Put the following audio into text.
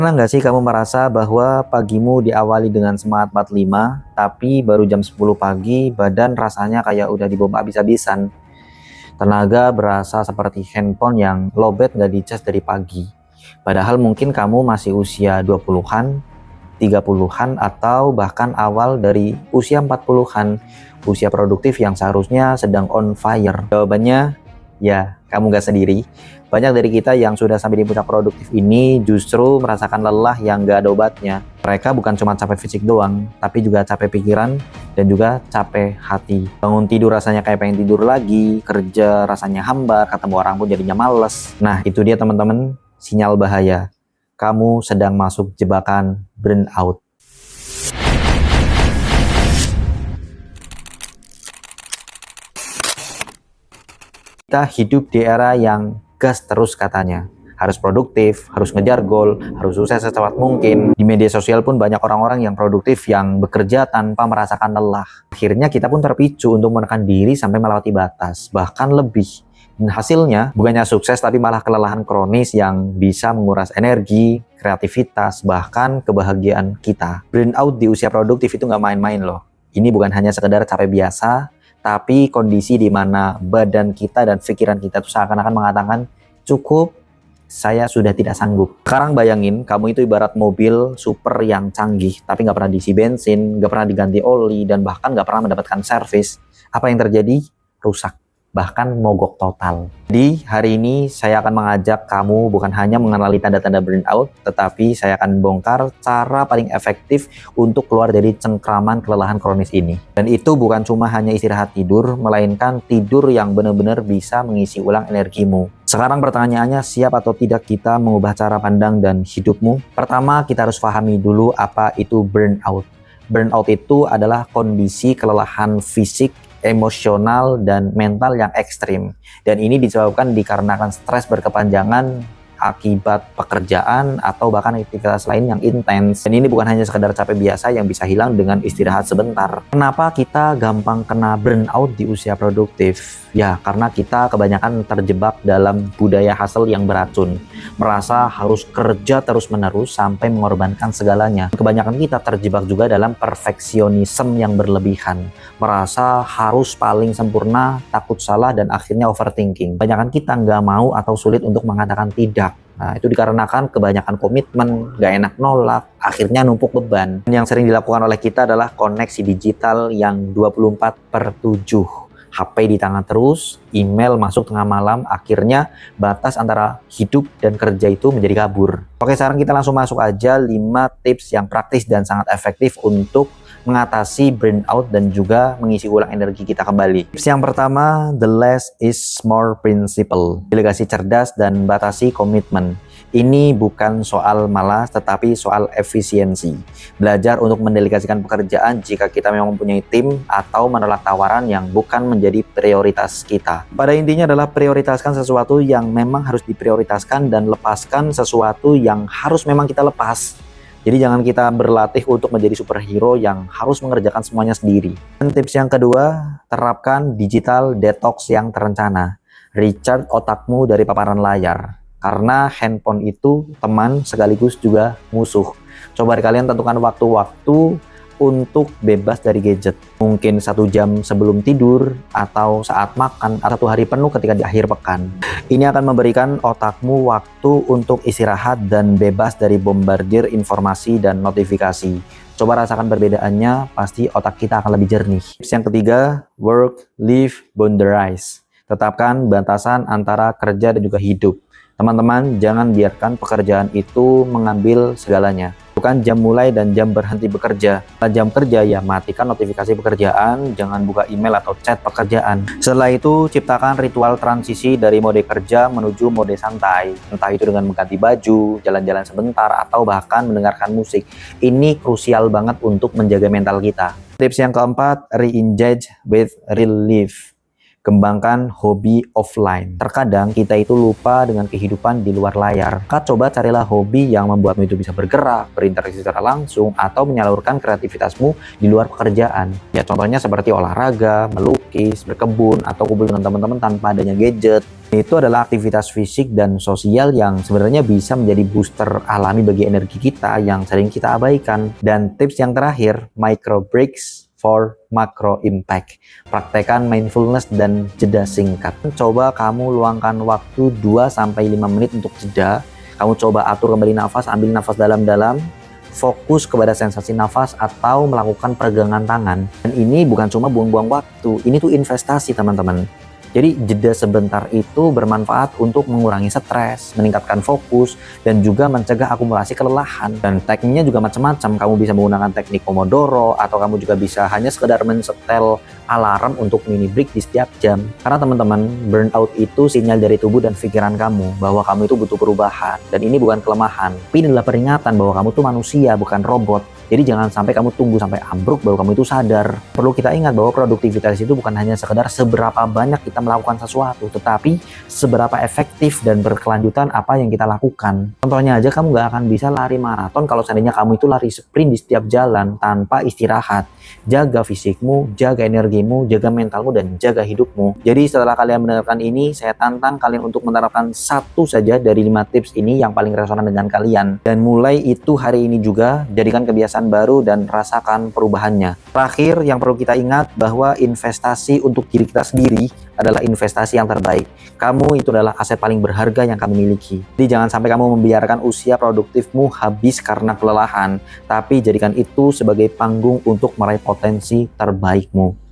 Pernah nggak sih kamu merasa bahwa pagimu diawali dengan semangat 45, tapi baru jam 10 pagi badan rasanya kayak udah dibom habis-habisan. Tenaga berasa seperti handphone yang lowbat nggak dicas dari pagi. Padahal mungkin kamu masih usia 20-an, 30-an, atau bahkan awal dari usia 40-an. Usia produktif yang seharusnya sedang on fire. Jawabannya, ya kamu nggak sendiri. Banyak dari kita yang sudah sampai di puncak produktif ini justru merasakan lelah yang gak ada obatnya. Mereka bukan cuma capek fisik doang, tapi juga capek pikiran dan juga capek hati. Bangun tidur rasanya kayak pengen tidur lagi, kerja rasanya hambar, ketemu orang pun jadinya males. Nah, itu dia teman-teman, sinyal bahaya. Kamu sedang masuk jebakan burnout. Kita hidup di era yang gas terus katanya. Harus produktif, harus ngejar goal, harus sukses secepat mungkin. Di media sosial pun banyak orang-orang yang produktif yang bekerja tanpa merasakan lelah. Akhirnya kita pun terpicu untuk menekan diri sampai melewati batas, bahkan lebih. Dan hasilnya bukannya sukses tapi malah kelelahan kronis yang bisa menguras energi, kreativitas, bahkan kebahagiaan kita. Burnout di usia produktif itu nggak main-main loh. Ini bukan hanya sekedar capek biasa, tapi kondisi di mana badan kita dan pikiran kita tuh seakan-akan mengatakan, cukup, saya sudah tidak sanggup. Sekarang bayangin, kamu itu ibarat mobil super yang canggih, tapi nggak pernah diisi bensin, nggak pernah diganti oli, dan bahkan nggak pernah mendapatkan servis. Apa yang terjadi? Rusak, bahkan mogok total. Jadi hari ini saya akan mengajak kamu bukan hanya mengenali tanda-tanda burnout, tetapi saya akan bongkar cara paling efektif untuk keluar dari cengkraman kelelahan kronis ini. Dan itu bukan cuma hanya istirahat tidur, melainkan tidur yang benar-benar bisa mengisi ulang energimu. Sekarang pertanyaannya, siap atau tidak kita mengubah cara pandang dan hidupmu? Pertama, kita harus pahami dulu apa itu burnout. Burnout itu adalah kondisi kelelahan fisik, emosional, dan mental yang ekstrim. Dan ini disebabkan dikarenakan stres berkepanjangan akibat pekerjaan atau bahkan aktivitas lain yang intens. Dan ini bukan hanya sekedar capek biasa yang bisa hilang dengan istirahat sebentar. Kenapa kita gampang kena burnout di usia produktif? Ya, karena kita kebanyakan terjebak dalam budaya hustle yang beracun. Merasa harus kerja terus-menerus sampai mengorbankan segalanya. Kebanyakan kita terjebak juga dalam perfeksionisme yang berlebihan. Merasa harus paling sempurna, takut salah, dan akhirnya overthinking. Kebanyakan kita nggak mau atau sulit untuk mengatakan tidak. Nah, itu dikarenakan kebanyakan komitmen, gak enak nolak, akhirnya numpuk beban. Yang sering dilakukan oleh kita adalah koneksi digital yang 24/7. HP di tangan terus, email masuk tengah malam, akhirnya batas antara hidup dan kerja itu menjadi kabur. Oke, sekarang kita langsung masuk aja 5 tips yang praktis dan sangat efektif untuk mengatasi burnout dan juga mengisi ulang energi kita kembali. Tips yang pertama, the less is more principle. Delegasi cerdas dan batasi komitmen. Ini bukan soal malas, tetapi soal efisiensi. Belajar untuk mendelegasikan pekerjaan jika kita memang mempunyai tim atau menolak tawaran yang bukan menjadi prioritas kita. Pada intinya adalah prioritaskan sesuatu yang memang harus diprioritaskan dan lepaskan sesuatu yang harus memang kita lepas. Jadi jangan kita berlatih untuk menjadi superhero yang harus mengerjakan semuanya sendiri. Dan tips yang kedua, terapkan digital detox yang terencana. Recharge otakmu dari paparan layar. Karena handphone itu teman sekaligus juga musuh. Coba kalian tentukan waktu-waktu untuk bebas dari gadget. Mungkin 1 jam sebelum tidur, atau saat makan, atau 1 hari penuh ketika di akhir pekan. Ini akan memberikan otakmu waktu untuk istirahat dan bebas dari bombardir informasi dan notifikasi. Coba rasakan perbedaannya, pasti otak kita akan lebih jernih. Tips yang ketiga, work-life boundaries. Tetapkan batasan antara kerja dan juga hidup. Teman-teman, jangan biarkan pekerjaan itu mengambil segalanya. Bukan jam mulai dan jam berhenti bekerja. Setelah jam kerja, ya matikan notifikasi pekerjaan, jangan buka email atau chat pekerjaan. Setelah itu, ciptakan ritual transisi dari mode kerja menuju mode santai. Entah itu dengan mengganti baju, jalan-jalan sebentar, atau bahkan mendengarkan musik. Ini krusial banget untuk menjaga mental kita. Tips yang keempat, re-engage with real life. Kembangkan hobi offline. Terkadang kita itu lupa dengan kehidupan di luar layar. Coba carilah hobi yang membuatmu itu bisa bergerak, berinteraksi secara langsung, atau menyalurkan kreativitasmu di luar pekerjaan. Ya contohnya seperti olahraga, melukis, berkebun, atau kumpul dengan teman-teman tanpa adanya gadget. Itu adalah aktivitas fisik dan sosial yang sebenarnya bisa menjadi booster alami bagi energi kita yang sering kita abaikan. Dan tips yang terakhir, micro breaks for macro impact. Praktekkan mindfulness dan jeda singkat. Coba kamu luangkan waktu 2-5 menit untuk jeda. Kamu coba atur kembali nafas, ambil nafas dalam-dalam, fokus kepada sensasi nafas atau melakukan peregangan tangan. Dan ini bukan cuma buang-buang waktu, ini tuh investasi teman-teman. Jadi jeda sebentar itu bermanfaat untuk mengurangi stres, meningkatkan fokus, dan juga mencegah akumulasi kelelahan. Dan tekniknya juga macam-macam. Kamu bisa menggunakan teknik Pomodoro, atau kamu juga bisa hanya sekedar mensetel alarm untuk mini break di setiap jam. Karena teman-teman, burnout itu sinyal dari tubuh dan pikiran kamu bahwa kamu itu butuh perubahan. Dan ini bukan kelemahan, tapi ini adalah peringatan bahwa kamu tuh manusia, bukan robot. Jadi jangan sampai kamu tunggu sampai ambruk baru kamu itu sadar. Perlu kita ingat bahwa produktivitas itu bukan hanya sekedar seberapa banyak kita melakukan sesuatu, tetapi seberapa efektif dan berkelanjutan apa yang kita lakukan. Contohnya aja, kamu nggak akan bisa lari maraton kalau seandainya kamu itu lari sprint di setiap jalan tanpa istirahat. Jaga fisikmu, jaga energimu, jaga mentalmu, dan jaga hidupmu. Jadi setelah kalian mendengarkan ini, saya tantang kalian untuk menerapkan satu saja dari 5 tips ini yang paling resonan dengan kalian. Dan mulai itu hari ini juga, jadikan kebiasaan baru dan rasakan perubahannya. Terakhir, yang perlu kita ingat bahwa investasi untuk diri kita sendiri adalah investasi yang terbaik. Kamu itu adalah aset paling berharga yang kamu miliki. Jadi jangan sampai kamu membiarkan usia produktifmu habis karena kelelahan, tapi jadikan itu sebagai panggung untuk meraih potensi terbaikmu.